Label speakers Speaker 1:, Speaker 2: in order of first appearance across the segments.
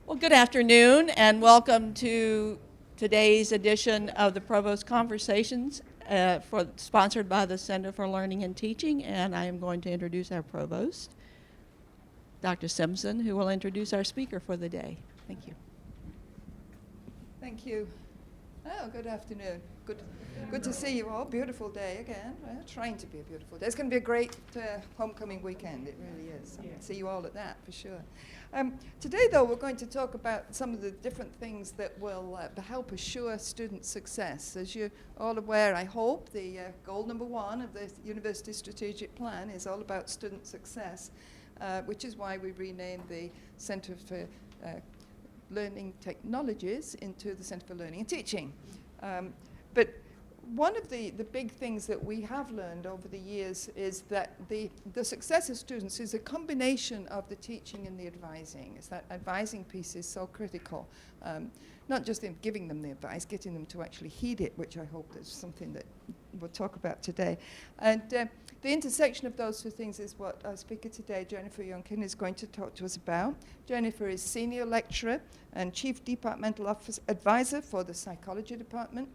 Speaker 1: Well, good afternoon and welcome to today's edition of the Provost Conversations sponsored by the Center for Learning and Teaching, and I am going to introduce our Provost, Dr. Simpson, who will introduce our speaker for the day. Thank you.
Speaker 2: Thank you. Oh, good afternoon. Good to see you all. Beautiful day again. Trying to be a beautiful day. It's going to be a great homecoming weekend. It really is. Yeah. See you all at that for sure. Today, though, we're going to talk about some of the different things that will help assure student success. As you're all aware, I hope, the goal number 1 of the University Strategic Plan is all about student success, which is why we renamed the Center for Learning Technologies into the Center for Learning and Teaching. But one of the big things that we have learned over the years is that the success of students is a combination of the teaching and the advising. It's that advising piece is so critical. Not just in giving them the advice, getting them to actually heed it, which I hope is something that we'll talk about today. And the intersection of those two things is what our speaker today, Jennifer Younkin, is going to talk to us about. Jennifer is Senior Lecturer and Chief Departmental Advisor for the Psychology Department.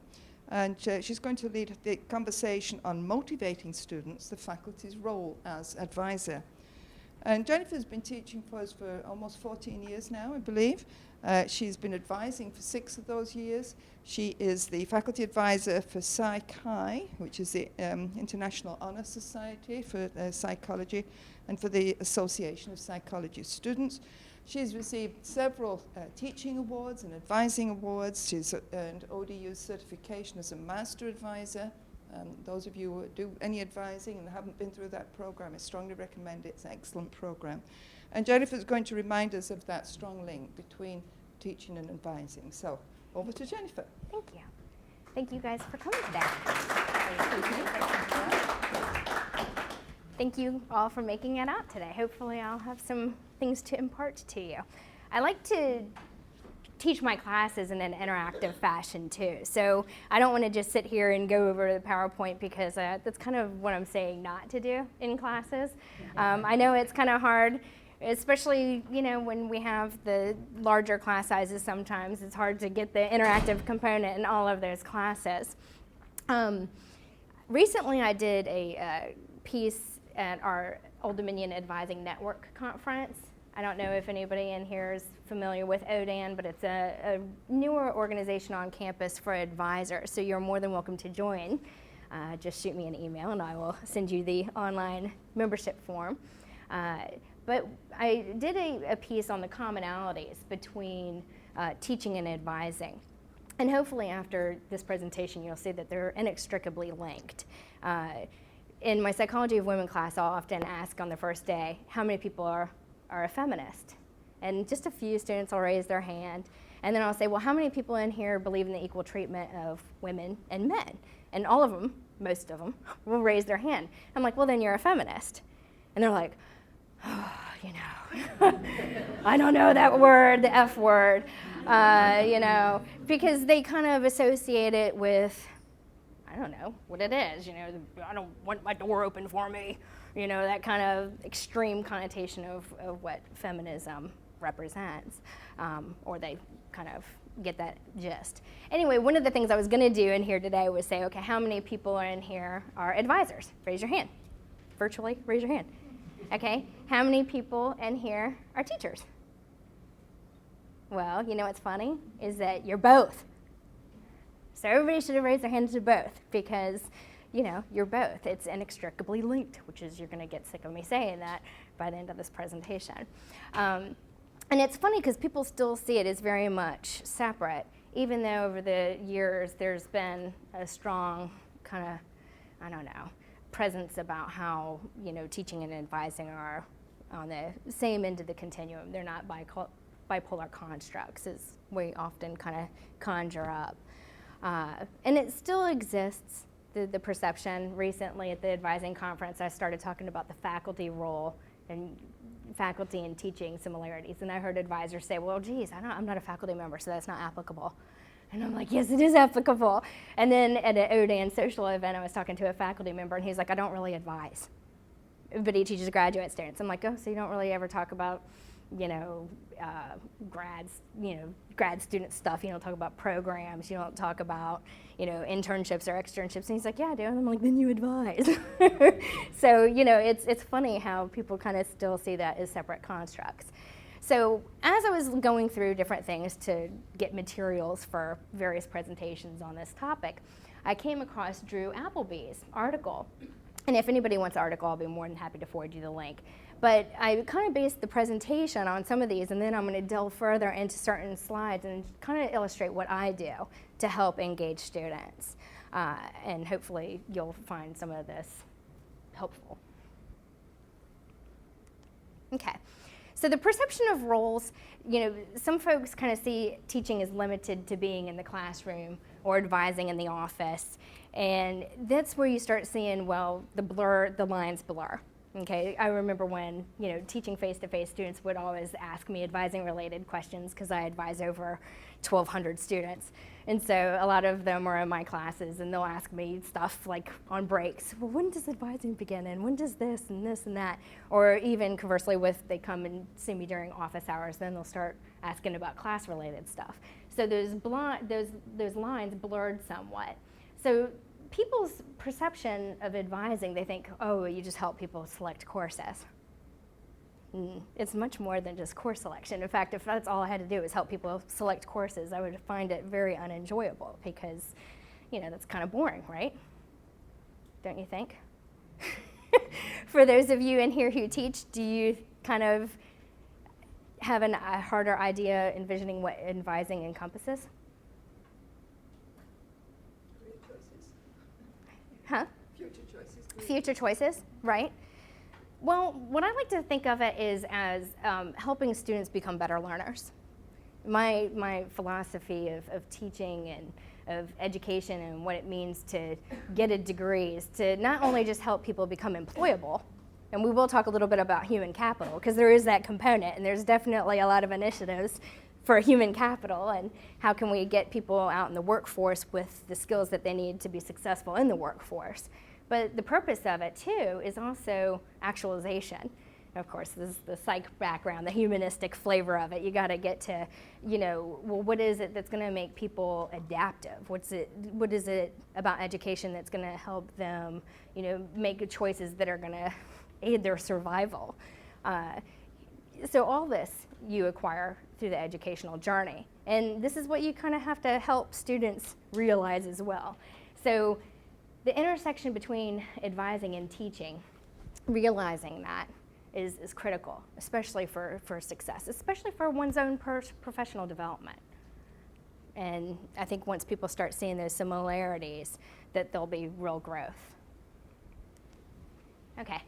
Speaker 2: And she's going to lead the conversation on motivating students, the faculty's role as advisor. And Jennifer's been teaching for us for almost 14 years now, I believe. She's been advising for 6 of those years. She is the faculty advisor for Psy-Chi, which is the International Honor Society for Psychology, and for the Association of Psychology Students. She's received several teaching awards and advising awards. She's earned ODU certification as a master advisor. Those of you who do any advising and haven't been through that program, I strongly recommend it. It's an excellent program. And Jennifer's going to remind us of that strong link between teaching and advising. So, over to Jennifer.
Speaker 3: Thank you. Thank you guys for coming today. Thank you all for making it out today. Hopefully I'll have some things to impart to you. I like to teach my classes in an interactive fashion too. So I don't want to just sit here and go over the PowerPoint because that's kind of what I'm saying not to do in classes. I know it's kind of hard, especially when we have the larger class sizes. Sometimes it's hard to get the interactive component in all of those classes. Recently I did a piece at our Old Dominion Advising Network conference. I don't know if anybody in here is familiar with ODAN, but it's a newer organization on campus for advisors, so you're more than welcome to join. Just shoot me an email and I will send you the online membership form. But I did a piece on the commonalities between teaching and advising. And hopefully after this presentation you'll see that they're inextricably linked. In my Psychology of Women class, I'll often ask on the first day, how many people are a feminist? And just a few students will raise their hand. And then I'll say, well, how many people in here believe in the equal treatment of women and men? And all of them, most of them, will raise their hand. I'm like, well, then you're a feminist. And they're like, oh, I don't know that word, the F word, because they kind of associate it with, I don't know what it is, I don't want my door open for me, that kind of extreme connotation of what feminism represents, or they kind of get that gist. Anyway, one of the things I was going to do in here today was say, okay, how many people in here are advisors? Raise your hand. Virtually, raise your hand. Okay, how many people in here are teachers? Well, what's funny is that you're both. So everybody should have raised their hands to both because, you're both. It's inextricably linked, which is you're going to get sick of me saying that by the end of this presentation. And it's funny because people still see it as very much separate, even though over the years there's been a strong kind of, presence about how, teaching and advising are on the same end of the continuum. They're not bipolar constructs, as we often kind of conjure up. And it still exists, the perception. Recently at the advising conference, I started talking about the faculty role and faculty and teaching similarities. And I heard advisors say, well, geez, I'm not a faculty member, so that's not applicable. And I'm like, yes, it is applicable. And then at an ODAN social event, I was talking to a faculty member, and he's like, I don't really advise. But he teaches graduate students. I'm like, oh, so you don't really ever talk about, grad student stuff. You don't talk about programs. You don't talk about, internships or externships. And he's like, yeah, I do. And I'm like, then you advise. So, it's funny how people kind of still see that as separate constructs. So as I was going through different things to get materials for various presentations on this topic, I came across Drew Appleby's article. And if anybody wants the article, I'll be more than happy to forward you the link. But I kind of based the presentation on some of these, and then I'm going to delve further into certain slides and kind of illustrate what I do to help engage students. And hopefully you'll find some of this helpful. Okay. So the perception of roles, some folks kind of see teaching as limited to being in the classroom or advising in the office. And that's where you start seeing, the lines blur. Okay, I remember when, teaching face-to-face, students would always ask me advising-related questions because I advise over 1,200 students. And so a lot of them are in my classes, and they'll ask me stuff like on breaks. Well, when does advising begin, and when does this and that? Or even conversely, they come and see me during office hours, then they'll start asking about class-related stuff. So those lines blurred somewhat. So people's perception of advising, they think, oh, you just help people select courses. It's much more than just course selection. In fact, if that's all I had to do is help people select courses, I would find it very unenjoyable because, that's kind of boring, right? Don't you think? For those of you in here who teach, do you kind of have a harder idea envisioning what advising encompasses? Huh?
Speaker 2: Future choices.
Speaker 3: Future choices, right? Well, what I like to think of it is as helping students become better learners. My philosophy of teaching and of education and what it means to get a degree is to not only just help people become employable, and we will talk a little bit about human capital, because there is that component, and there's definitely a lot of initiatives for human capital and how can we get people out in the workforce with the skills that they need to be successful in the workforce. But the purpose of it, too, is also actualization. Of course, this is the psych background, the humanistic flavor of it. You got to get to, what is it that's going to make people adaptive? What is it about education that's going to help them, make choices that are going to aid their survival? So all this you acquire through the educational journey. And this is what you kind of have to help students realize as well. So the intersection between advising and teaching, realizing that is critical, especially for success, especially for one's own professional development. And I think once people start seeing those similarities, that there'll be real growth. Okay.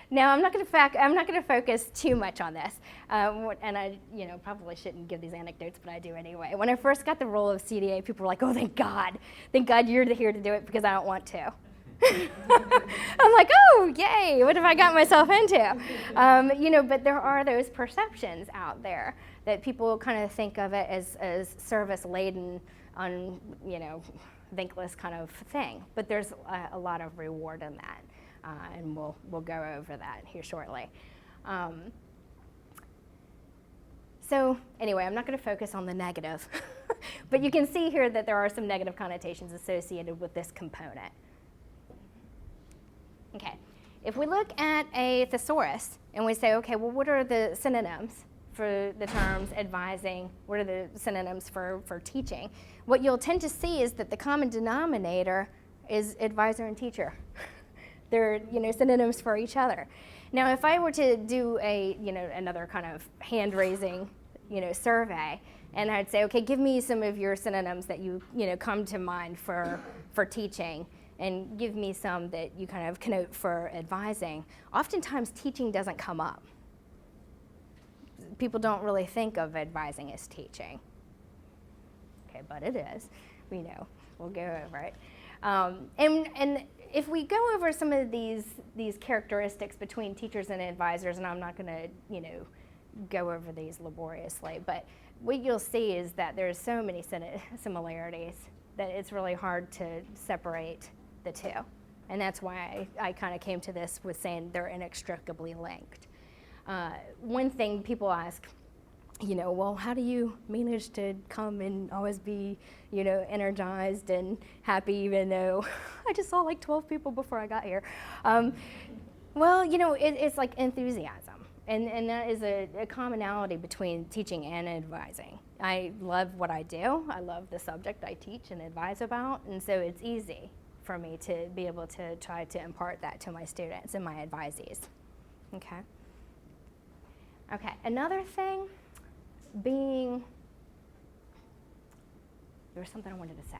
Speaker 3: Now I'm not going to focus too much on this, and I probably shouldn't give these anecdotes, but I do anyway. When I first got the role of CDA, people were like, "Oh, thank God you're here to do it because I don't want to." I'm like, "Oh, yay! What have I got myself into?" But there are those perceptions out there that people kind of think of it as service laden, thankless kind of thing. But there's a lot of reward in that. And we'll go over that here shortly. So anyway, I'm not going to focus on the negative, but you can see here that there are some negative connotations associated with this component. Okay, if we look at a thesaurus and we say, okay, well, what are the synonyms for the terms advising? What are the synonyms for teaching? What you'll tend to see is that the common denominator is advisor and teacher. They're synonyms for each other. Now, if I were to do another kind of hand raising survey, and I'd say, okay, give me some of your synonyms that you come to mind for teaching, and give me some that you kind of connote for advising. Oftentimes, teaching doesn't come up. People don't really think of advising as teaching. Okay, but it is. We know. We'll go over it. And if we go over some of these characteristics between teachers and advisors, and I'm not going to, go over these laboriously, but what you'll see is that there's so many similarities that it's really hard to separate the two. And that's why I kind of came to this with saying they're inextricably linked. One thing people ask, well, how do you manage to come and always be, energized and happy, even though I just saw like 12 people before I got here? Well, it's like enthusiasm. And that is a commonality between teaching and advising. I love what I do. I love the subject I teach and advise about. And so it's easy for me to be able to try to impart that to my students and my advisees. Okay. Okay, another thing being, there was something I wanted to say.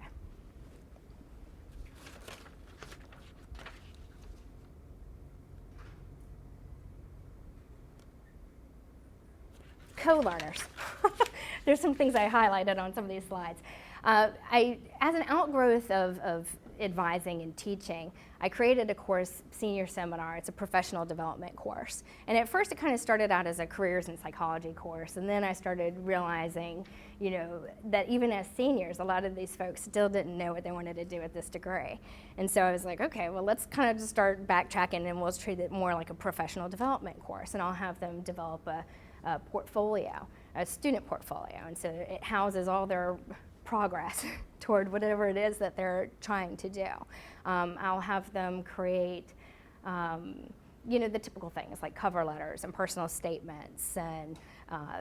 Speaker 3: Co-learners. There's some things I highlighted on some of these slides. As an outgrowth of advising and teaching, I created a course, Senior Seminar. It's a professional development course. And at first it kind of started out as a careers in psychology course, and then I started realizing, that even as seniors, a lot of these folks still didn't know what they wanted to do with this degree. And so I was like, okay, well, let's kind of just start backtracking, and we'll treat it more like a professional development course, and I'll have them develop a portfolio, a student portfolio. And so it houses all their progress toward whatever it is that they're trying to do. I'll have them create, the typical things like cover letters and personal statements and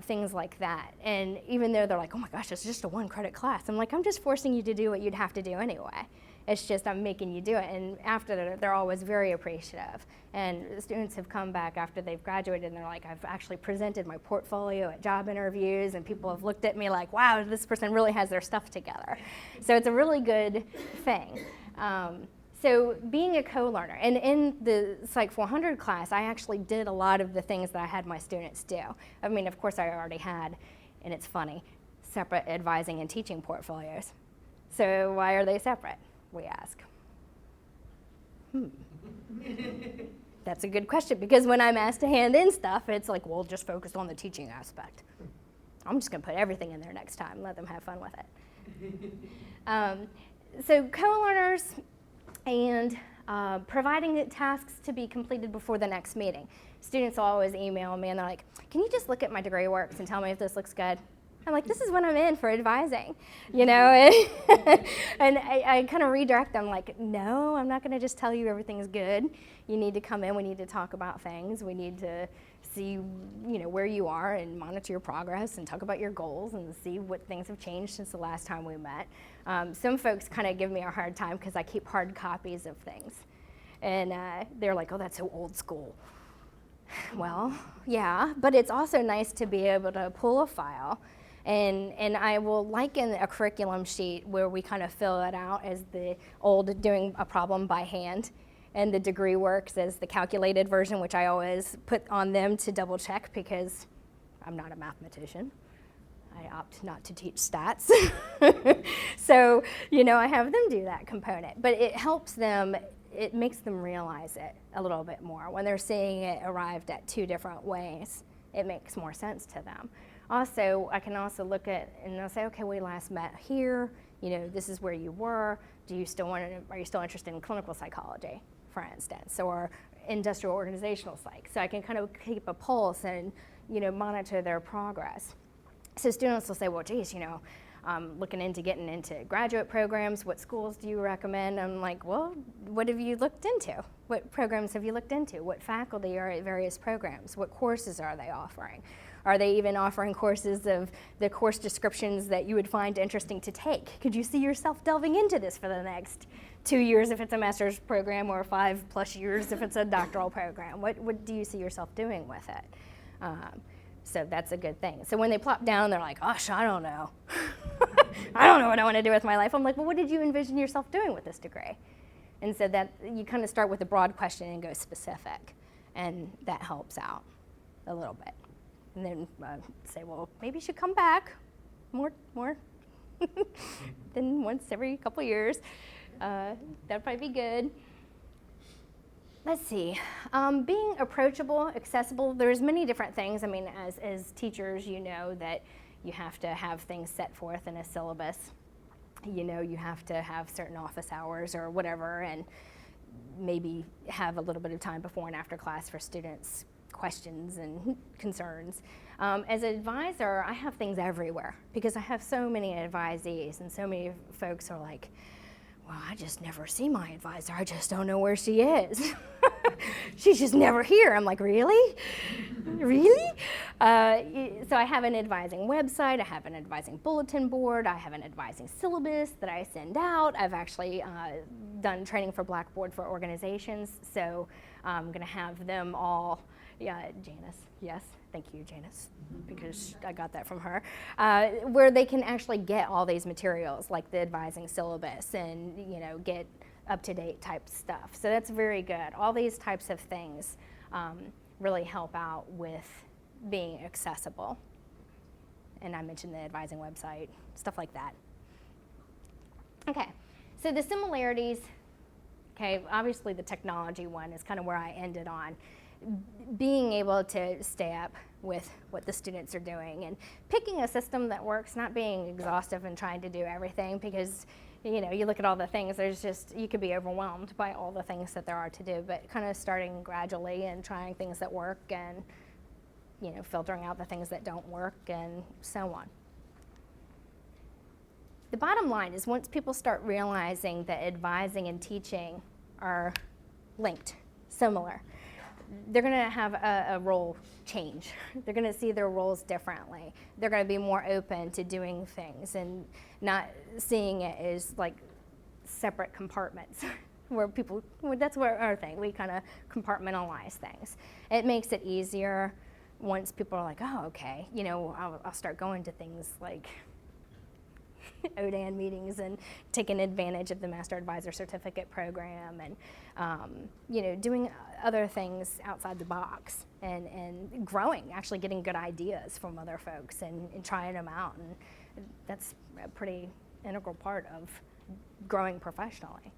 Speaker 3: things like that. And even though they're like, oh my gosh, it's just a 1-credit class, I'm like, I'm just forcing you to do what you'd have to do anyway. It's just I'm making you do it. And after they're always very appreciative. And the students have come back after they've graduated and they're like, I've actually presented my portfolio at job interviews, and people have looked at me like, wow, this person really has their stuff together. So it's a really good thing. So being a co-learner, and in the Psych 400 class, I actually did a lot of the things that I had my students do. I mean, of course I already had, and it's funny, separate advising and teaching portfolios. So why are they separate, we ask? That's a good question, because when I'm asked to hand in stuff, it's like, well, just focus on the teaching aspect. I'm just going to put everything in there next time, let them have fun with it. So co-learners and providing tasks to be completed before the next meeting. Students will always email me and they're like, can you just look at my degree works and tell me if this looks good? I'm like, this is what I'm in for advising, and I kind of redirect them like, no, I'm not going to just tell you everything's good. You need to come in, we need to talk about things, we need to see, where you are and monitor your progress and talk about your goals and see what things have changed since the last time we met. Some folks kind of give me a hard time because I keep hard copies of things. And they're like, oh, that's so old school. Well, yeah, but it's also nice to be able to pull a file. And I will liken a curriculum sheet where we kind of fill it out as the old doing a problem by hand, and the degree works as the calculated version, which I always put on them to double check because I'm not a mathematician. I opt not to teach stats. So, I have them do that component. But it helps them, it makes them realize it a little bit more. When they're seeing it arrived at 2 different ways, it makes more sense to them. Also, I can also look at, and they'll say, okay, we last met here, this is where you were. Are you still interested in clinical psychology, for instance, or industrial organizational psych? So I can kind of keep a pulse and, monitor their progress. So students will say, well, geez, I'm looking into getting into graduate programs. What schools do you recommend? I'm like, well, what have you looked into? What programs have you looked into? What faculty are at various programs? What courses are they offering? Are they even offering courses of the course descriptions that you would find interesting to take? Could you see yourself delving into this for the next 2 years if it's a master's program, or 5+ years if it's a doctoral program? What do you see yourself doing with it? So that's a good thing. So when they plop down, they're like, gosh, I don't know. I don't know what I want to do with my life. I'm like, well, what did you envision yourself doing with this degree? And so that you kind of start with a broad question and go specific, and that helps out a little bit. And then say, well, maybe you should come back more than once every couple years. That'd probably be good. Let's see. Being approachable, accessible, there's many different things. I mean, as teachers, that you have to have things set forth in a syllabus. You have to have certain office hours or whatever, and maybe have a little bit of time before and after class for students questions and concerns. As an advisor, I have things everywhere because I have so many advisees, and so many folks are like, well, I just never see my advisor. I just don't know where she is. She's just never here. I'm like, really? Really? So I have an advising website. I have an advising bulletin board. I have an advising syllabus that I send out. I've actually done training for Blackboard for organizations. So I'm going to have them all, Janice, yes. Thank you, Janice, because I got that from her, where they can actually get all these materials like the advising syllabus and, get up-to-date type stuff. So that's very good. All these types of things really help out with being accessible. And I mentioned the advising website, stuff like that. Okay, so the similarities, obviously the technology one is kind of where I ended on. Being able to stay up with what the students are doing and picking a system that works, not being exhaustive and trying to do everything, because you look at all the things, you could be overwhelmed by all the things that there are to do, but kind of starting gradually and trying things that work and filtering out the things that don't work and so on. The bottom line is, once people start realizing that advising and teaching are linked, similar, they're going to have a role change. They're going to see their roles differently. They're going to be more open to doing things and not seeing it as like separate compartments where that's where our thing, we kind of compartmentalize things. It makes it easier once people are like, oh, okay, I'll start going to things like ODAN meetings and taking advantage of the Master Advisor Certificate program and, doing other things outside the box and growing, actually getting good ideas from other folks and trying them out. And that's a pretty integral part of growing professionally.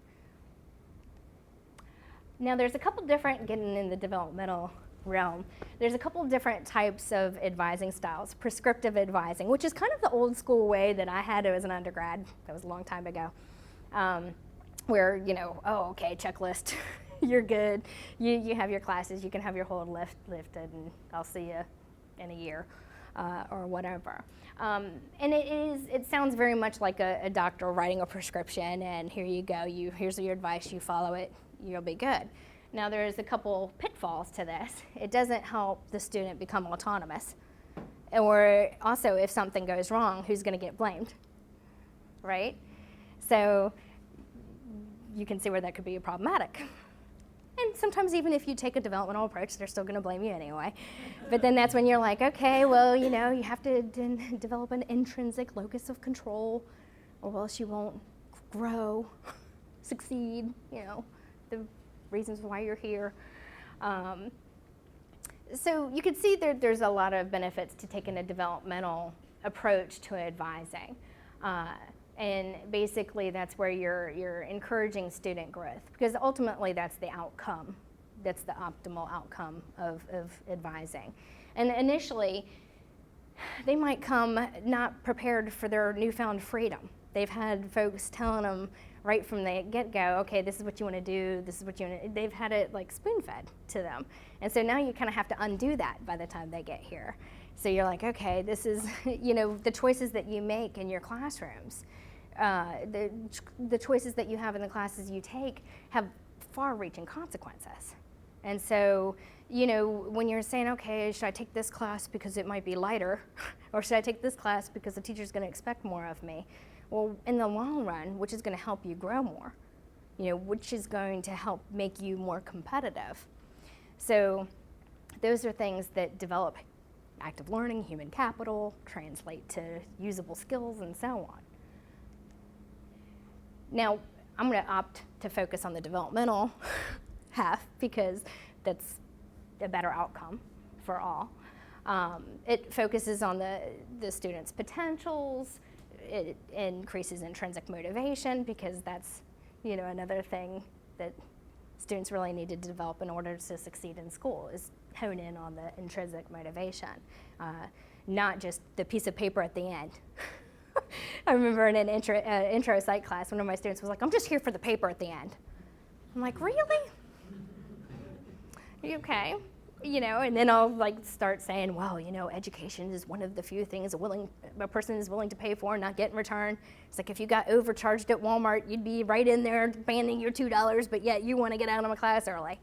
Speaker 3: Now, there's a couple different, getting in the developmental realm, there's a couple different types of advising styles. Prescriptive advising, which is kind of the old school way that I had as an undergrad, that was a long time ago, where, oh, okay, checklist, you're good, you have your classes, you can have your hold lifted, and I'll see you in a year, or whatever. And it sounds very much like a doctor writing a prescription, and here you go, here's your advice, you follow it, you'll be good. Now, there's a couple pitfalls to this. It doesn't help the student become autonomous. Or also, if something goes wrong, who's going to get blamed, right? So you can see where that could be problematic. And sometimes even if you take a developmental approach, they're still going to blame you anyway. But then that's when you're like, okay, well, you have to develop an intrinsic locus of control, or else you won't grow, succeed, the reasons why you're here. So you can see there's a lot of benefits to taking a developmental approach to advising. And basically that's where you're encouraging student growth, because ultimately that's the outcome. That's the optimal outcome of advising. And initially, they might come not prepared for their newfound freedom. They've had folks telling them right from the get-go, okay, this is what you want to do, this is what you want to, they've had it like spoon-fed to them. And so now you kind of have to undo that by the time they get here. So you're like, okay, this is, the choices that you make in your classrooms, the choices that you have in the classes you take have far-reaching consequences. And so, when you're saying, okay, should I take this class because it might be lighter, or should I take this class because the teacher's going to expect more of me? Well, in the long run, which is going to help you grow more? Which is going to help make you more competitive? So those are things that develop active learning, human capital, translate to usable skills, and so on. Now, I'm going to opt to focus on the developmental half because that's a better outcome for all. It focuses on the student's potentials. It increases intrinsic motivation, because that's, another thing that students really need to develop in order to succeed in school, is hone in on the intrinsic motivation, not just the piece of paper at the end. I remember in an intro psych class, one of my students was like, I'm just here for the paper at the end. I'm like, really? Are you okay? and then I'll like start saying, well, education is one of the few things a person is willing to pay for and not get in return. It's like if you got overcharged at Walmart, you'd be right in there demanding your $2, but yet you want to get out of my class early.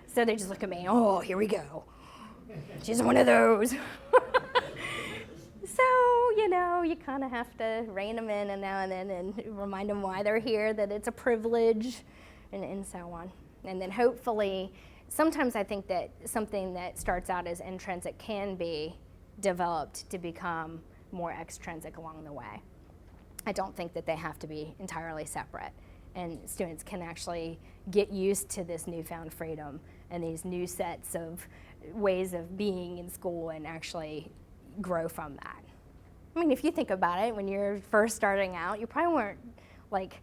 Speaker 3: So they just look at me, oh, here we go. She's one of those. So, you kind of have to rein them in and now and then and remind them why they're here, that it's a privilege, and so on. And then hopefully, sometimes I think that something that starts out as intrinsic can be developed to become more extrinsic along the way. I don't think that they have to be entirely separate. And students can actually get used to this newfound freedom and these new sets of ways of being in school and actually grow from that. I mean, if you think about it, when you're first starting out, you probably weren't like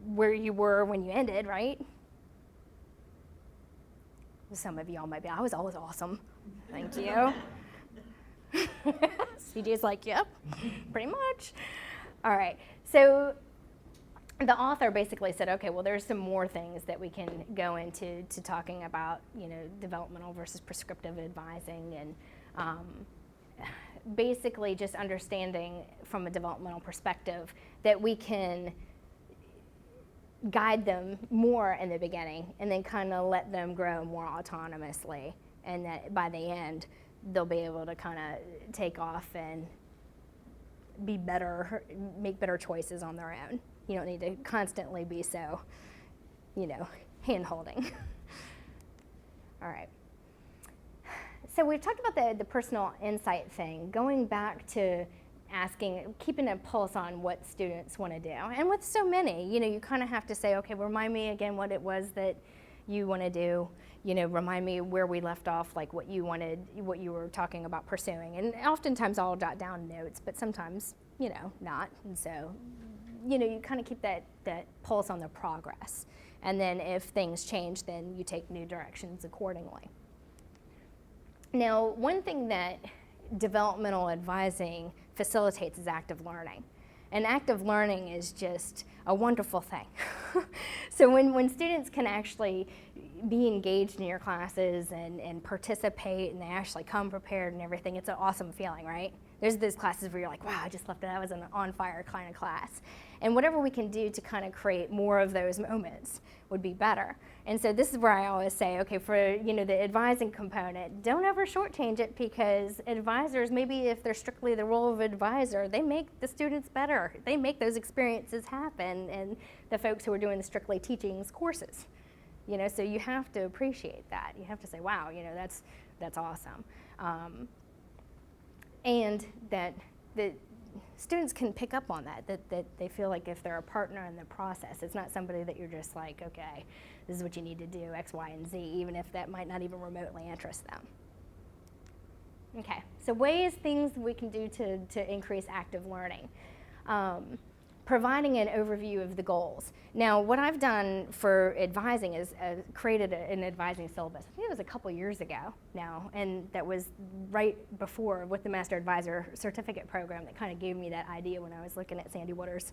Speaker 3: where you were when you ended, right? Some of y'all might be, I was always awesome. Thank you. CJ's like, yep, pretty much. All right, so the author basically said, okay, well, there's some more things that we can go into talking about, developmental versus prescriptive advising, and basically just understanding from a developmental perspective that we can guide them more in the beginning and then kind of let them grow more autonomously, and that by the end they'll be able to kind of take off and be better, make better choices on their own. You don't need to constantly be so, hand-holding. All right. So we've talked about the personal insight thing, going back to keeping a pulse on what students want to do. And with so many, you kind of have to say, okay, remind me again what it was that you want to do. Remind me where we left off, like what you were talking about pursuing. And oftentimes I'll jot down notes, but sometimes, not. And so, you kind of keep that pulse on the progress. And then if things change, then you take new directions accordingly. Now, one thing that developmental advising facilitates is active learning. And active learning is just a wonderful thing. So when students can actually be engaged in your classes and participate, and they actually come prepared and everything, it's an awesome feeling, right? There's those classes where you're like, wow, I just left it, that was an on-fire kind of class. And whatever we can do to kind of create more of those moments would be better. And so this is where I always say, okay, for the advising component, don't ever shortchange it, because advisors, maybe if they're strictly the role of advisor, they make the students better. They make those experiences happen, and the folks who are doing the strictly teaching courses. So you have to appreciate that. You have to say, wow, that's awesome. And that the students can pick up on that they feel like if they're a partner in the process, it's not somebody that you're just like, okay, this is what you need to do, X, Y, and Z, even if that might not even remotely interest them. Okay, so things we can do to increase active learning. Providing an overview of the goals. Now, what I've done for advising is created an advising syllabus. I think it was a couple years ago now, and that was right before with the Master Advisor Certificate Program that kind of gave me that idea when I was looking at Sandy Waters'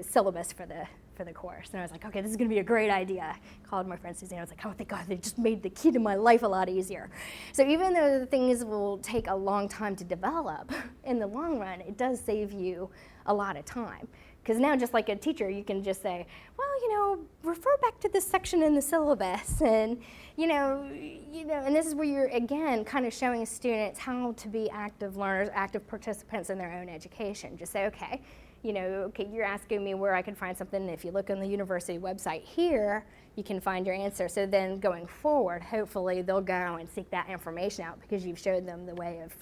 Speaker 3: syllabus for the course. And I was like, okay, this is going to be a great idea. I called my friend Suzanne. I was like, oh, thank God, they just made the key to my life a lot easier. So even though the things will take a long time to develop, in the long run, it does save you a lot of time. Because now, just like a teacher, you can just say, well, refer back to this section in the syllabus, and and this is where you're again kind of showing students how to be active learners, active participants in their own education. Just say, okay, okay, you're asking me where I can find something. And if you look on the university website here, you can find your answer. So then going forward, hopefully they'll go and seek that information out because you've showed them the way of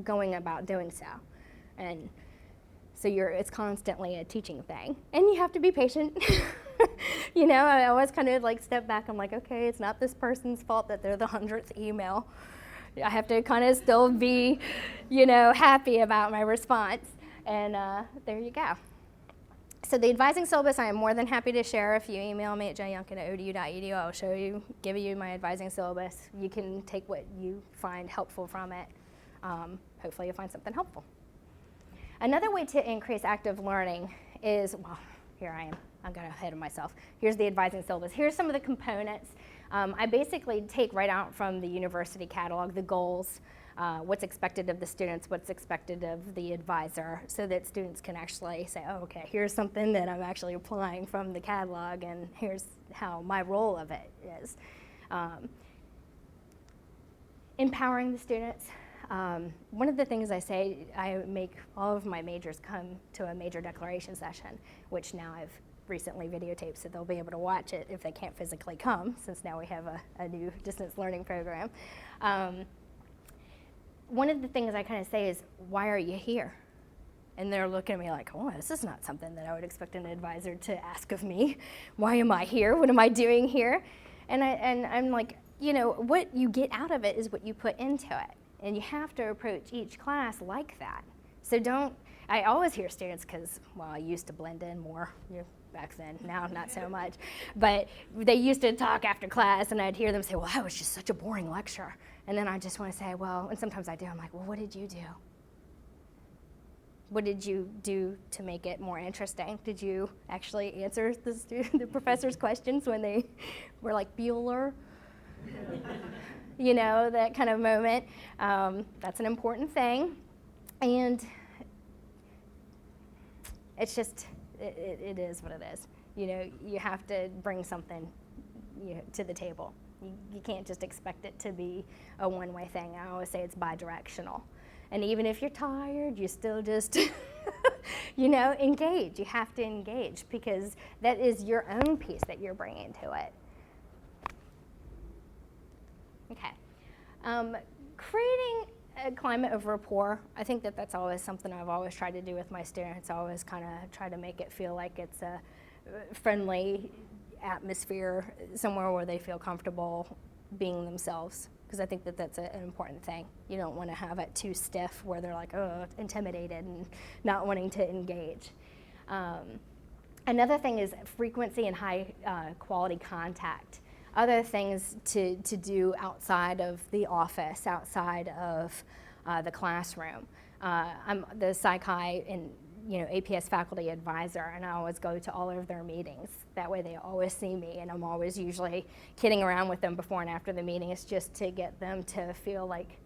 Speaker 3: going about doing so. And so it's constantly a teaching thing. And you have to be patient. I always kind of like step back. I'm like, okay, it's not this person's fault that they're the 100th email. I have to kind of still be, happy about my response. And there you go. So the advising syllabus, I am more than happy to share. If you email me at jyounkin@odu.edu, I'll give you my advising syllabus. You can take what you find helpful from it. Hopefully you'll find something helpful. Another way to increase active learning is, well, here I am I got ahead of myself. Here's the advising syllabus. Here's some of the components. I basically take right out from the university catalog the goals, what's expected of the students, what's expected of the advisor, so that students can actually say, oh, okay, here's something that I'm actually applying from the catalog, and here's how my role of it is. Empowering the students. One of the things I say, I make all of my majors come to a major declaration session, which now I've recently videotaped, so they'll be able to watch it if they can't physically come, since now we have a new distance learning program. One of the things I kind of say is, why are you here? And they're looking at me like, oh, this is not something that I would expect an advisor to ask of me. Why am I here? What am I doing here? And I'm like, you know, what you get out of it is what you put into it. And you have to approach each class like that. So I always hear students, because, well, I used to blend in more back then, now not so much, but they used to talk after class, and I'd hear them say, well, that was just such a boring lecture. And then I just want to say, well, and sometimes I do, I'm like, well, what did you do? What did you do to make it more interesting? Did you actually answer the professor's questions when they were like, Bueller? You know, that kind of moment. That's an important thing. And it's just, it is what it is. You know, you have to bring something to the table. You can't just expect it to be a one-way thing. I always say it's bi-directional. And even if you're tired, you still just, you know, engage. You have to engage, because that is your own piece that you're bringing to it. Okay. Creating a climate of rapport, I think that that's always something I've always tried to do with my students. I always kind of try to make it feel like it's a friendly atmosphere, somewhere where they feel comfortable being themselves, because I think that that's an important thing. You don't want to have it too stiff where they're like, oh, intimidated and not wanting to engage. Another thing is frequency and high quality contact. Other things to do outside of the office, outside of the classroom. I'm the Psych-Hi and APS faculty advisor, and I always go to all of their meetings. That way they always see me, and I'm always usually kidding around with them before and after the meeting. It's just to get them to feel like,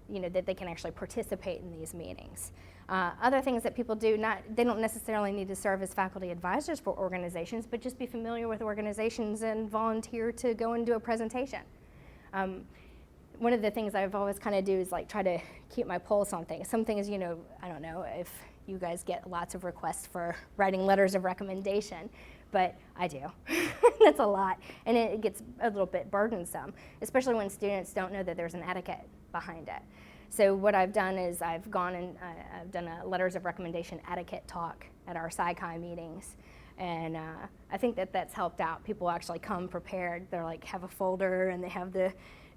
Speaker 3: that they can actually participate in these meetings. Other things that people do, they don't necessarily need to serve as faculty advisors for organizations, but just be familiar with organizations and volunteer to go and do a presentation. One of the things I've always kind of do is like try to keep my pulse on things. Some things, I don't know if you guys get lots of requests for writing letters of recommendation, but I do. That's a lot, and it gets a little bit burdensome, especially when students don't know that there's an etiquette behind it. So what I've done is I've gone and I've done a letters of recommendation etiquette talk at our Psych-Hi meetings, and I think that that's helped out. People actually come prepared. They're like, have a folder, and they have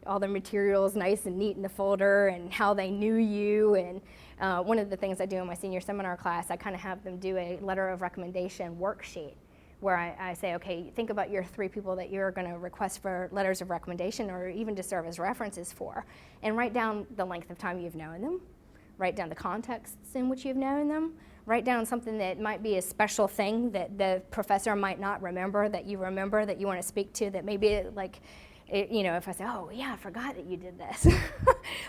Speaker 3: all the materials nice and neat in the folder, and how they knew you. And one of the things I do in my senior seminar class, I kind of have them do a letter of recommendation worksheet, where I say, okay, think about your 3 people that you're going to request for letters of recommendation, or even to serve as references for, and write down the length of time you've known them, write down the contexts in which you've known them, write down something that might be a special thing that the professor might not remember, that you remember, that you want to speak to, that maybe like, if I say, oh yeah, I forgot that you did this,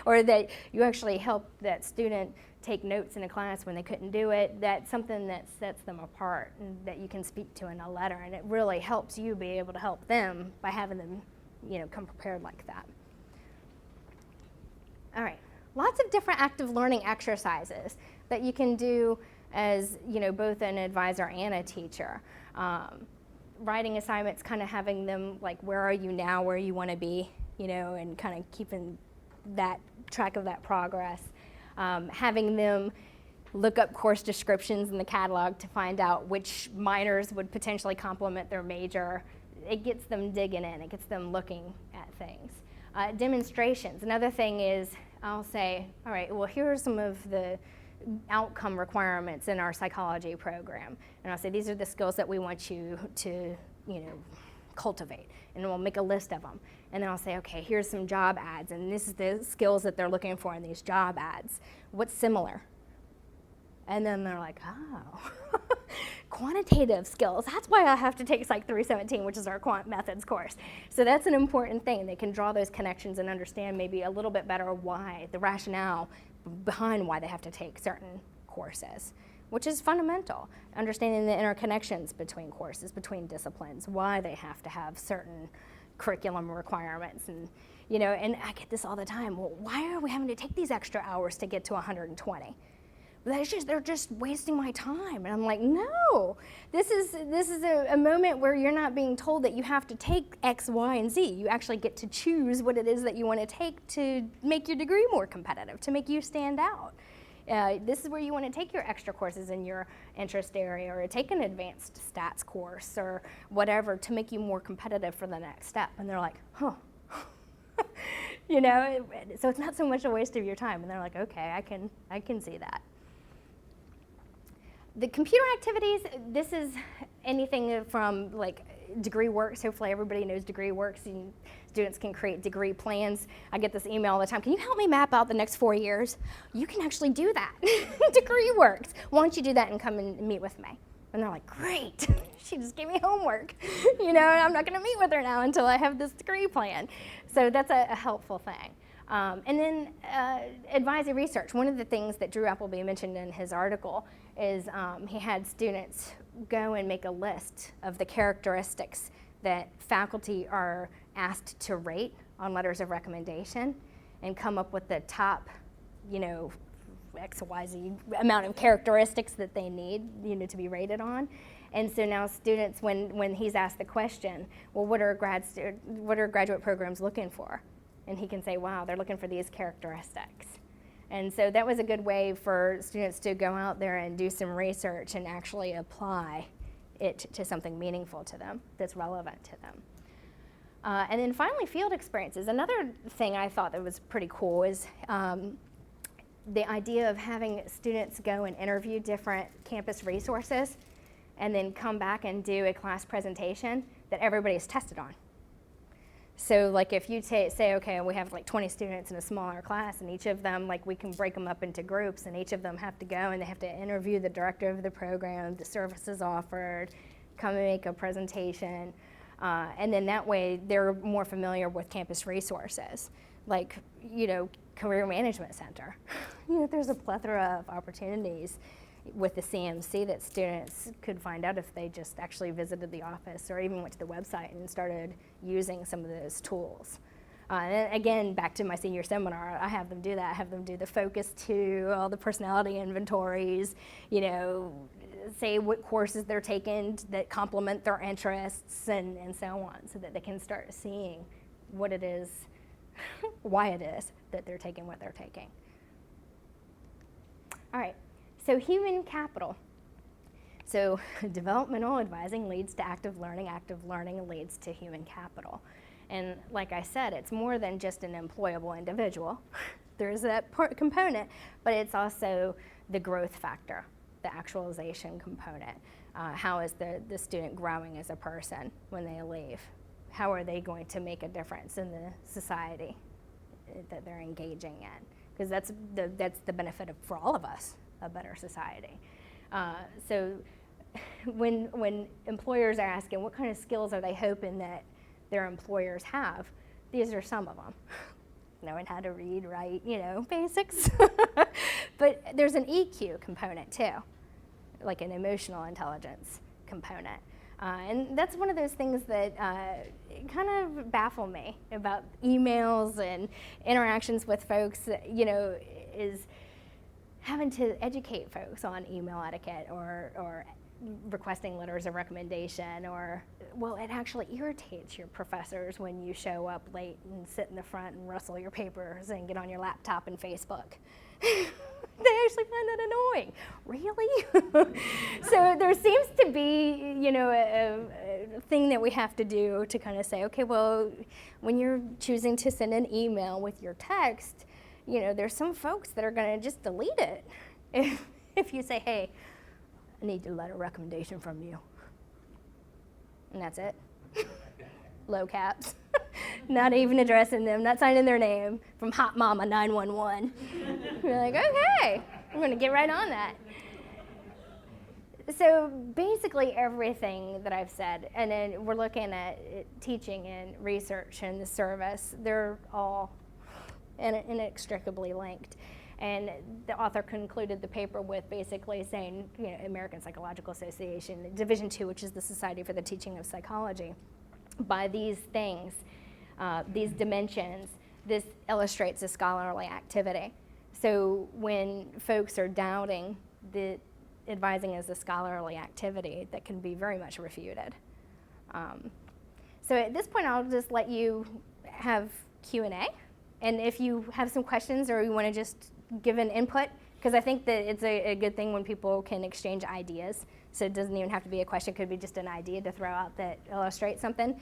Speaker 3: or that you actually helped that student take notes in a class when they couldn't do it, that's something that sets them apart and that you can speak to in a letter, and it really helps you be able to help them by having them, come prepared like that. All right, lots of different active learning exercises that you can do as, both an advisor and a teacher. Writing assignments, kind of having them like, where are you now, where you want to be, and kind of keeping that track of that progress. Having them look up course descriptions in the catalog to find out which minors would potentially complement their major. It gets them digging in, it gets them looking at things. Demonstrations. Another thing is, I'll say, all right, well, here are some of the outcome requirements in our psychology program. And I'll say, these are the skills that we want you to, cultivate. And we'll make a list of them. And then I'll say, okay, here's some job ads, and this is the skills that they're looking for in these job ads. What's similar? And then they're like, oh, quantitative skills. That's why I have to take Psych 317, which is our quant methods course. So that's an important thing. They can draw those connections and understand maybe a little bit better why, the rationale behind why they have to take certain courses, which is fundamental. Understanding the interconnections between courses, between disciplines, why they have to have certain curriculum requirements. And, and I get this all the time. Well, why are we having to take these extra hours to get to 120? They're just wasting my time. And I'm like, no, this is a moment where you're not being told that you have to take X, Y, and Z. You actually get to choose what it is that you want to take to make your degree more competitive, to make you stand out. This is where you want to take your extra courses in your interest area, or take an advanced stats course or whatever to make you more competitive for the next step. And they're like, huh. So it's not so much a waste of your time. And they're like, okay, I can see that. The computer activities, this is anything from like degree works. Hopefully everybody knows degree works, and students can create degree plans. I get this email all the time. Can you help me map out the next 4 years? You can actually do that. Degree works. Why don't you do that and come and meet with me? And they're like, great. She just gave me homework. I'm not going to meet with her now until I have this degree plan. So that's a helpful thing. And then advisory research. One of the things that Drew Appleby mentioned in his article is he had students go and make a list of the characteristics that faculty are asked to rate on letters of recommendation, and come up with the top, X, Y, Z amount of characteristics that they need, to be rated on. And so now students, when he's asked the question, well, what are graduate programs looking for? And he can say, wow, they're looking for these characteristics. And so that was a good way for students to go out there and do some research and actually apply it to something meaningful to them, that's relevant to them. And then finally, field experiences. Another thing I thought that was pretty cool is the idea of having students go and interview different campus resources and then come back and do a class presentation that everybody's tested on. So like if you say, okay, we have like 20 students in a smaller class, and each of them, like we can break them up into groups, and each of them have to go and they have to interview the director of the program, the services offered, come and make a presentation. And then that way they're more familiar with campus resources, like, Career Management Center. There's a plethora of opportunities with the CMC that students could find out if they just actually visited the office or even went to the website and started using some of those tools. And again, back to my senior seminar, I have them do that. I have them do the focus 2, all the personality inventories, say what courses they're taking that complement their interests and so on, so that they can start seeing what it is, why it is that they're taking what they're taking. All right. So human capital. So developmental advising leads to active learning leads to human capital. And like I said, it's more than just an employable individual. There's that component, but it's also the growth factor, the actualization component. How is the student growing as a person when they leave? How are they going to make a difference in the society that they're engaging in? Because that's the benefit for all of us, a better society. So when employers are asking what kind of skills are they hoping that their employers have, these are some of them. Knowing how to read, write, basics. But there's an EQ component too, like an emotional intelligence component. And that's one of those things that kind of baffle me about emails and interactions with folks, is having to educate folks on email etiquette or requesting letters of recommendation, or, well, it actually irritates your professors when you show up late and sit in the front and rustle your papers and get on your laptop and Facebook. They actually find that annoying. Really? So there seems to be, a thing that we have to do to kind of say, okay, well, when you're choosing to send an email with your text, there's some folks that are going to just delete it if you say, hey, I need a letter of recommendation from you. And that's it. Low caps. Not even addressing them, not signing their name, from Hot Mama 911. You're like, okay, I'm going to get right on that. So basically everything that I've said, and then we're looking at teaching and research and the service, they're all inextricably linked. And the author concluded the paper with basically saying, you know, American Psychological Association, Division II, which is the Society for the Teaching of Psychology, by these things, these dimensions, this illustrates a scholarly activity. So when folks are doubting that advising is a scholarly activity, that can be very much refuted. So at this point, I'll just let you have Q&A. And if you have some questions or you want to just give an input, because I think that it's a good thing when people can exchange ideas. So it doesn't even have to be a question, it could be just an idea to throw out that illustrates something.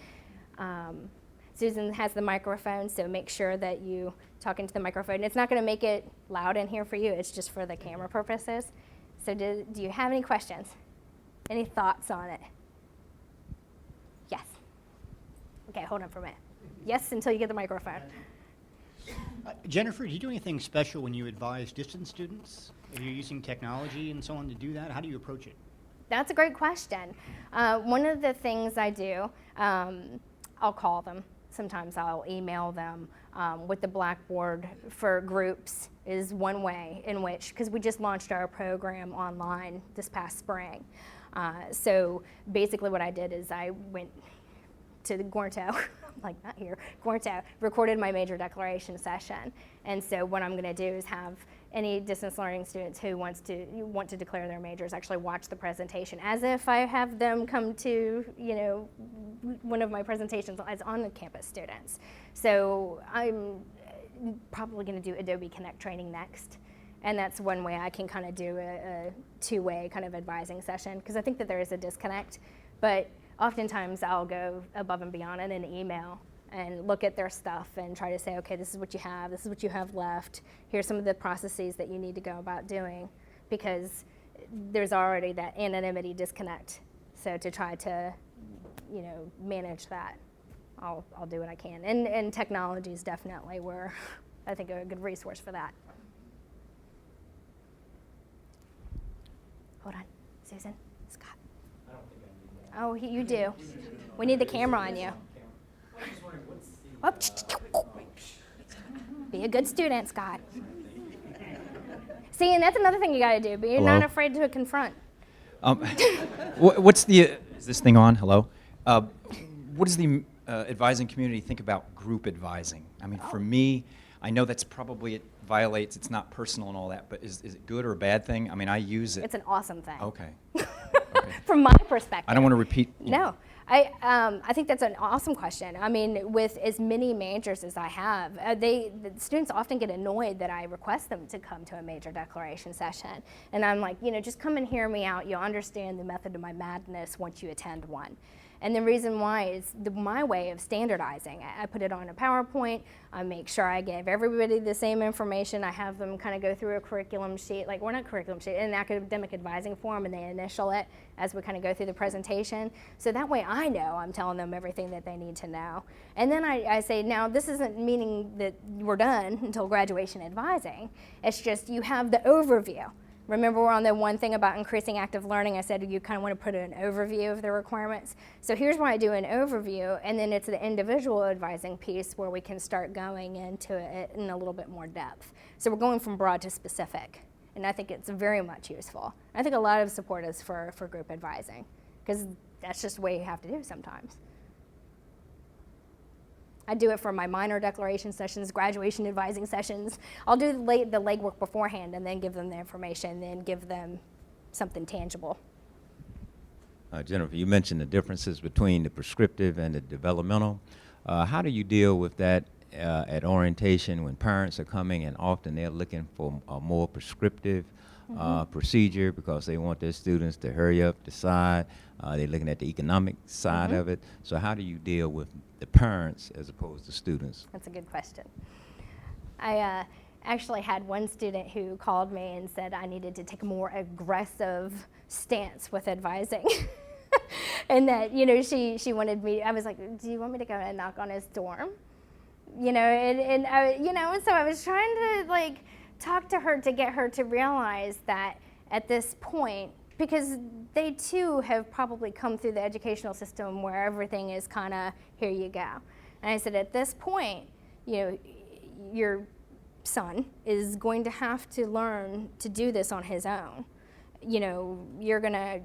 Speaker 3: Susan has the microphone, so make sure that you talk into the microphone. It's not going to make it loud in here for you, it's just for the camera purposes. So do you have any questions? Any thoughts on it? Yes. Okay, hold on for a minute. Yes, until you get the microphone.
Speaker 4: Jennifer, do you do anything special when you advise distance students? Are you using technology and so on to do that? How do you approach it?
Speaker 3: That's a great question. One of the things I do, I'll call them. Sometimes I'll email them. With the Blackboard for groups is one way in which, because we just launched our program online this past spring. So basically what I did is I went to the Gornto, like not here, Gornto, recorded my major declaration session. And so what I'm going to do is have any distance learning students who want to declare their majors actually watch the presentation as if I have them come to, you know, one of my presentations as on-campus students. So I'm probably going to do Adobe Connect training next. And that's one way I can kind of do a two-way kind of advising session, because I think that there is a disconnect. But oftentimes I'll go above and beyond in an email and look at their stuff and try to say, okay, this is what you have, this is what you have left, here's some of the processes that you need to go about doing, because there's already that anonymity disconnect. So to try to, you know, manage that, I'll do what I can. And technology is definitely where I think a good resource for that. Hold on, Susan, Scott.
Speaker 5: I don't think I need that.
Speaker 3: Oh, you do. We need the camera on you.
Speaker 5: I was just wondering, what's the,
Speaker 3: Be a good student, Scott. See, and that's another thing you got to do, but you're
Speaker 5: Hello?
Speaker 3: not afraid to confront.
Speaker 5: what's the, is this thing on? Hello? What does the advising community think about group advising? I mean, for me, I know that's probably, it violates, it's not personal and all that, but is it good or a bad thing? I mean, I use it.
Speaker 3: It's an awesome thing.
Speaker 5: Okay.
Speaker 3: From my perspective.
Speaker 5: I don't want to repeat.
Speaker 3: No. I think that's an awesome question. I mean, with as many majors as I have, the students often get annoyed that I request them to come to a major declaration session. And I'm like, you know, just come and hear me out. You'll understand the method of my madness once you attend one. And the reason why is my way of standardizing. I put it on a PowerPoint. I make sure I give everybody the same information. I have them kind of go through a curriculum sheet, like, we're not curriculum sheet, an academic advising form, and they initial it as we kind of go through the presentation. So that way I know I'm telling them everything that they need to know. And then I say, now this isn't meaning that we're done until graduation advising. It's just you have the overview. Remember, we're on the one thing about increasing active learning. I said you kind of want to put an overview of the requirements. So here's why I do an overview, and then it's the individual advising piece where we can start going into it in a little bit more depth. So we're going from broad to specific, and I think it's very much useful. I think a lot of support is for group advising, because that's just the way you have to do sometimes. I do it for my minor declaration sessions, graduation advising sessions. I'll do the legwork beforehand and then give them the information and then give them something tangible.
Speaker 6: Jennifer, you mentioned the differences between the prescriptive and the developmental. How do you deal with that at orientation when parents are coming and often they're looking for a more prescriptive procedure because they want their students to hurry up, decide. They're looking at the economic side of it. So how do you deal with the parents as opposed to students?
Speaker 3: That's a good question. I actually had one student who called me and said I needed to take a more aggressive stance with advising. And that, you know, she wanted me, I was like, do you want me to go and knock on his dorm? You know, and so I was trying to, like, talk to her to get her to realize that at this point, because they too have probably come through the educational system where everything is kind of, here you go. And I said, at this point, you know, your son is going to have to learn to do this on his own. You know, you're gonna,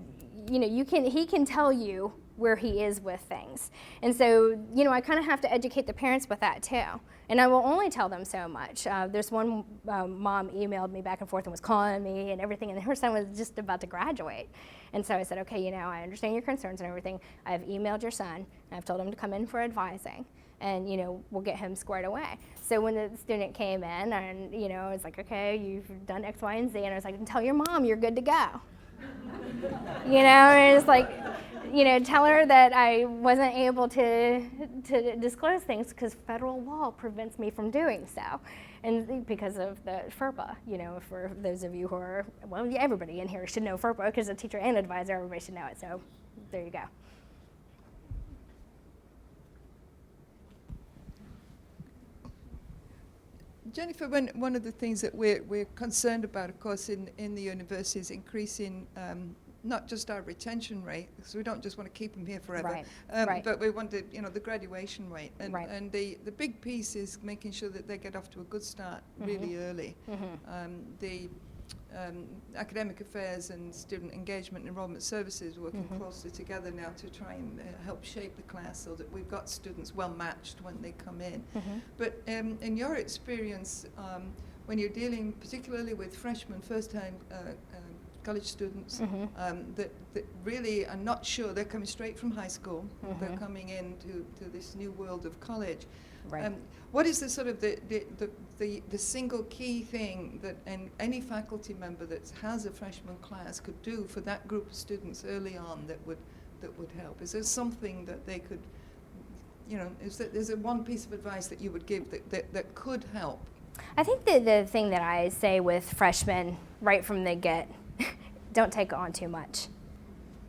Speaker 3: you know, he can tell you where he is with things. And so, you know, I kind of have to educate the parents with that too. And I will only tell them so much. There's one mom emailed me back and forth and was calling me and everything, and her son was just about to graduate. And so I said, okay, you know, I understand your concerns and everything. I've emailed your son, and I've told him to come in for advising, and, you know, we'll get him squared away. So when the student came in, and, you know, I was like, okay, you've done X, Y, and Z, and I was like, tell your mom you're good to go. You know, and it's like, you know, tell her that I wasn't able to disclose things because federal law prevents me from doing so, and because of the FERPA. You know, for those of you who are, well, everybody in here should know FERPA because a teacher and advisor, everybody should know it. So there you go.
Speaker 2: Jennifer, one of the things that we're concerned about, of course, in the university is increasing not just our retention rate, because we don't just want to keep them here forever,
Speaker 3: Right, right.
Speaker 2: but we want to, you know, the graduation rate. And,
Speaker 3: Right.
Speaker 2: and the big piece is making sure that they get off to a good start really early. The academic affairs and student engagement and enrollment services working closely together now to try and help shape the class so that we've got students well matched when they come in. But in your experience, when you're dealing particularly with freshmen, first-time college students that really are not sure, they're coming straight from high school, they're coming into this new world of college.
Speaker 3: Right.
Speaker 2: What is the sort of the single key thing that any faculty member that has a freshman class could do for that group of students early on that would help? Is there something that they could, you know, is there one piece of advice that you would give that could help?
Speaker 3: I think the thing that I say with freshmen right from the get, don't take on too much.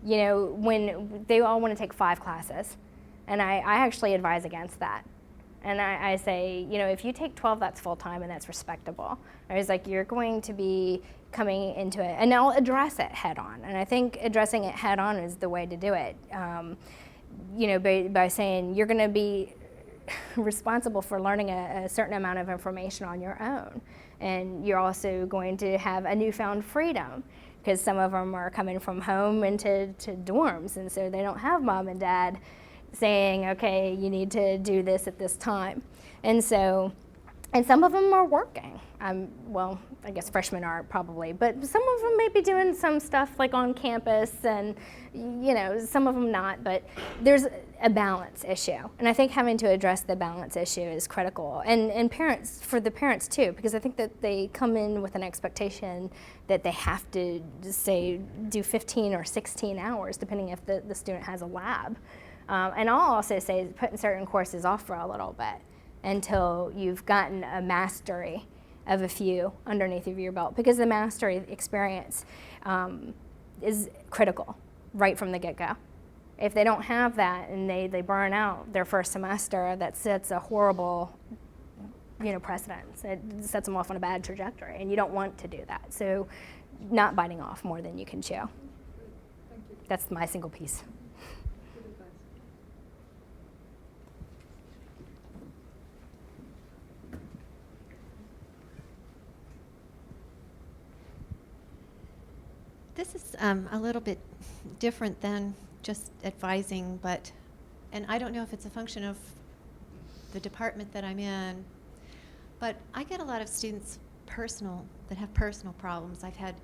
Speaker 3: You know, when they all want to take 5 classes, and I actually advise against that. And I say, you know, if you take 12, that's full time and that's respectable. I was like, you're going to be coming into it, and I'll address it head on. And I think addressing it head on is the way to do it. You know, by saying you're going to be responsible for learning a certain amount of information on your own. And you're also going to have a newfound freedom, because some of them are coming from home into dorms, and so they don't have mom and dad saying, okay, you need to do this at this time. And so, and some of them are working. Well, I guess freshmen aren't probably, but some of them may be doing some stuff like on campus, and, you know, some of them not, but there's a balance issue. And I think having to address the balance issue is critical. And parents, for the parents too, because I think that they come in with an expectation that they have to, say, do 15 or 16 hours, depending if the student has a lab. And I'll also say putting certain courses off for a little bit until you've gotten a mastery of a few underneath of your belt, because the mastery experience is critical right from the get-go. If they don't have that and they burn out their first semester, that sets a horrible, you know, precedence. It sets them off on a bad trajectory, and you don't want to do that. So not biting off more than you can chew. That's my single piece.
Speaker 7: This is a little bit different than just advising, and I don't know if it's a function of the department that I'm in, but I get a lot of students that have personal problems. I've had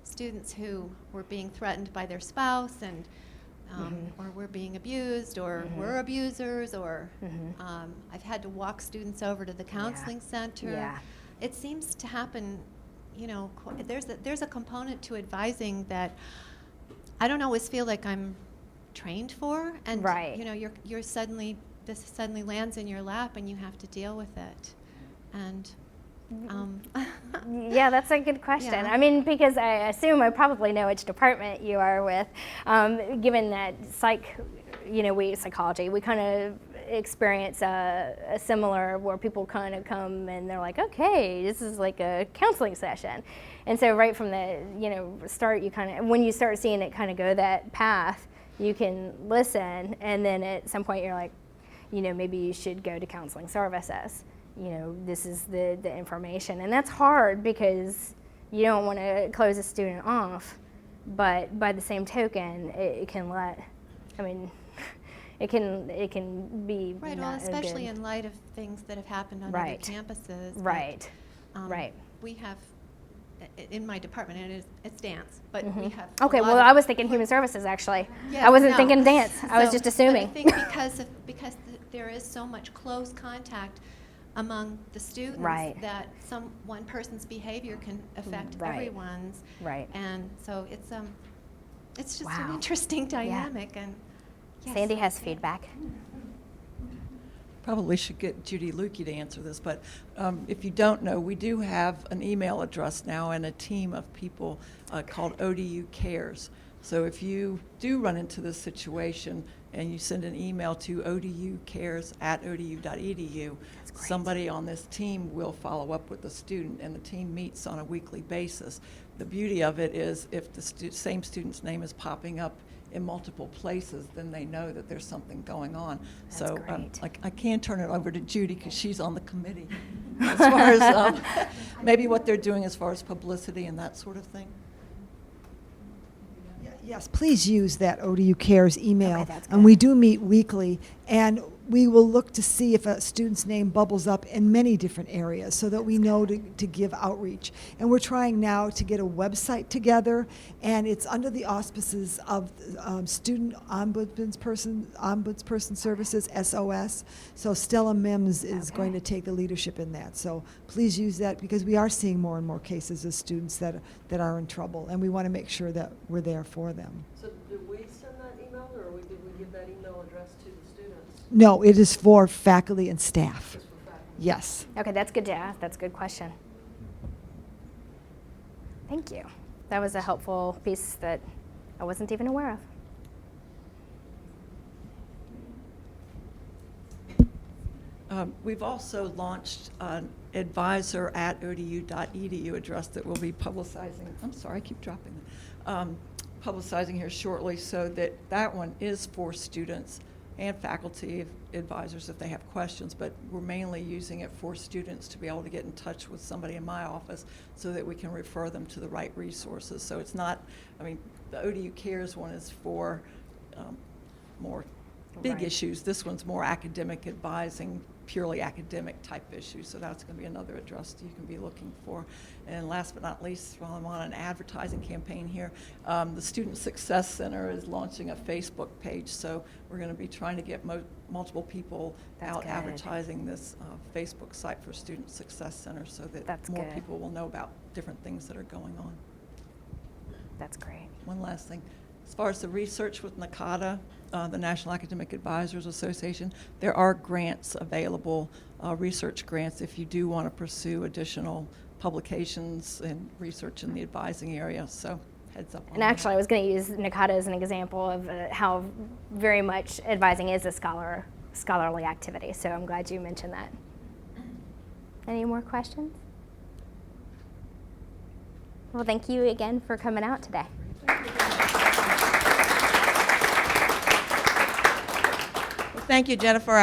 Speaker 7: students who were being threatened by their spouse, and or were being abused, or were abusers, or I've had to walk students over to the counseling center.
Speaker 3: Yeah.
Speaker 7: It seems to happen. You know, there's a component to advising that I don't always feel like I'm trained for, and
Speaker 3: Right.
Speaker 7: you know, this suddenly lands in your lap, and you have to deal with it. And
Speaker 3: Yeah, that's a good question.
Speaker 7: Yeah.
Speaker 3: I mean, because I assume I probably know which department you are with, given that psychology, we kind of experience a similar where people kind of come and they're like, okay, this is like a counseling session. And so right from the start, you kind of, when you start seeing it kind of go that path, you can listen, and then at some point you're like, maybe you should go to counseling services. This is the information. And that's hard because you don't want to close a student off, but by the same token, it can it can be
Speaker 7: Right, well, especially in light of things that have happened on
Speaker 3: Right.
Speaker 7: other campuses.
Speaker 3: Right.
Speaker 7: But,
Speaker 3: Right.
Speaker 7: We have, in my department, and it's dance, but we have. a
Speaker 3: Okay,
Speaker 7: lot
Speaker 3: well,
Speaker 7: of-
Speaker 3: I was thinking human services, actually.
Speaker 7: Yes,
Speaker 3: I wasn't
Speaker 7: no.
Speaker 3: thinking dance. I was
Speaker 7: So,
Speaker 3: just
Speaker 7: but
Speaker 3: assuming.
Speaker 7: I think because there is so much close contact among the students
Speaker 3: Right.
Speaker 7: that one person's behavior can affect
Speaker 3: Right.
Speaker 7: everyone's.
Speaker 3: Right.
Speaker 7: And so it's just
Speaker 3: Wow.
Speaker 7: an interesting dynamic. And yes.
Speaker 3: Sandy has feedback.
Speaker 8: Probably should get Judy Lukey to answer this, but if you don't know, we do have an email address now and a team of people called ODU Cares. So if you do run into this situation and you send an email to oducares@odu.edu, somebody on this team will follow up with the student, and the team meets on a weekly basis. The beauty of it is if the same student's name is popping up in multiple places, then they know that there's something going on.
Speaker 3: That's
Speaker 8: So
Speaker 3: great.
Speaker 8: I can turn it over to Judy because she's on the committee as far as maybe what they're doing as far as publicity and that sort of thing.
Speaker 9: Yes, please use that ODU Cares email.
Speaker 3: Okay, that's
Speaker 9: And we do meet weekly, and we will look to see if a student's name bubbles up in many different areas so that we know to give outreach. And we're trying now to get a website together, and it's under the auspices of Student Ombudsperson Services, SOS. So Stella Mims is going to take the leadership in that. So please use that because we are seeing more and more cases of students that are in trouble, and we want to make sure that we're there for them.
Speaker 10: So did we send that email, or did we give that email address to the students?
Speaker 9: No, it is for faculty and staff.
Speaker 10: Just for faculty?
Speaker 9: Yes.
Speaker 3: Okay, that's good to ask. That's a good question. Thank you. That was a helpful piece that I wasn't even aware of.
Speaker 8: We've also launched an advisor@odu.edu address that we'll be publicizing. I'm sorry, I keep dropping it. Publicizing here shortly, so that one is for students and faculty advisors if they have questions, but we're mainly using it for students to be able to get in touch with somebody in my office so that we can refer them to the right resources. So it's not, the ODU Cares one is for more big
Speaker 3: Right.
Speaker 8: issues. This one's more academic advising, purely academic type issues. So that's going to be another address you can be looking for. And last but not least, while I'm on an advertising campaign here, the Student Success Center is launching a Facebook page. So we're going to be trying to get multiple people
Speaker 3: That's
Speaker 8: out
Speaker 3: good.
Speaker 8: advertising this Facebook site for Student Success Center so that
Speaker 3: That's
Speaker 8: more
Speaker 3: good.
Speaker 8: people will know about different things that are going on.
Speaker 3: That's great.
Speaker 8: One last thing. As far as the research with NACADA, the National Academic Advisors Association, there are grants available, research grants, if you do want to pursue additional publications and research in the advising area. So heads up on
Speaker 3: And
Speaker 8: that.
Speaker 3: actually, I was going to use NACADA as an example of how very much advising is a scholarly activity. So I'm glad you mentioned that. Any more questions? Well, thank you again for coming out today.
Speaker 1: Thank you, Jennifer.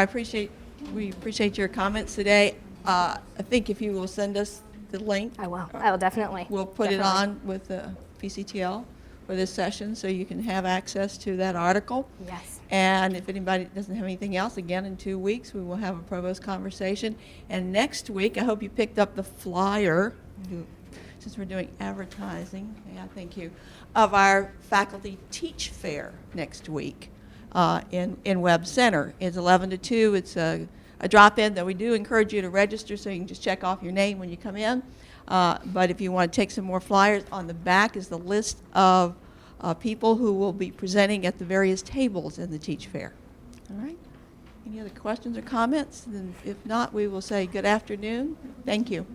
Speaker 1: We appreciate your comments today. I think if you will send us the link,
Speaker 3: I will. I will definitely.
Speaker 1: we'll put it
Speaker 3: Definitely.
Speaker 1: on with the PCTL for this session so you can have access to that article.
Speaker 3: Yes.
Speaker 1: And if anybody doesn't have anything else, again, in 2 weeks, we will have a provost conversation. And next week, I hope you picked up the flyer, since we're doing advertising, yeah, thank you, of our faculty teach fair next week in Webb Center. It's 11 to 2. It's a drop-in that we do encourage you to register so you can just check off your name when you come in. But if you want to take some more flyers, on the back is the list of people who will be presenting at the various tables in the Teach Fair. All right? Any other questions or comments? Then if not, we will say good afternoon. Thank you.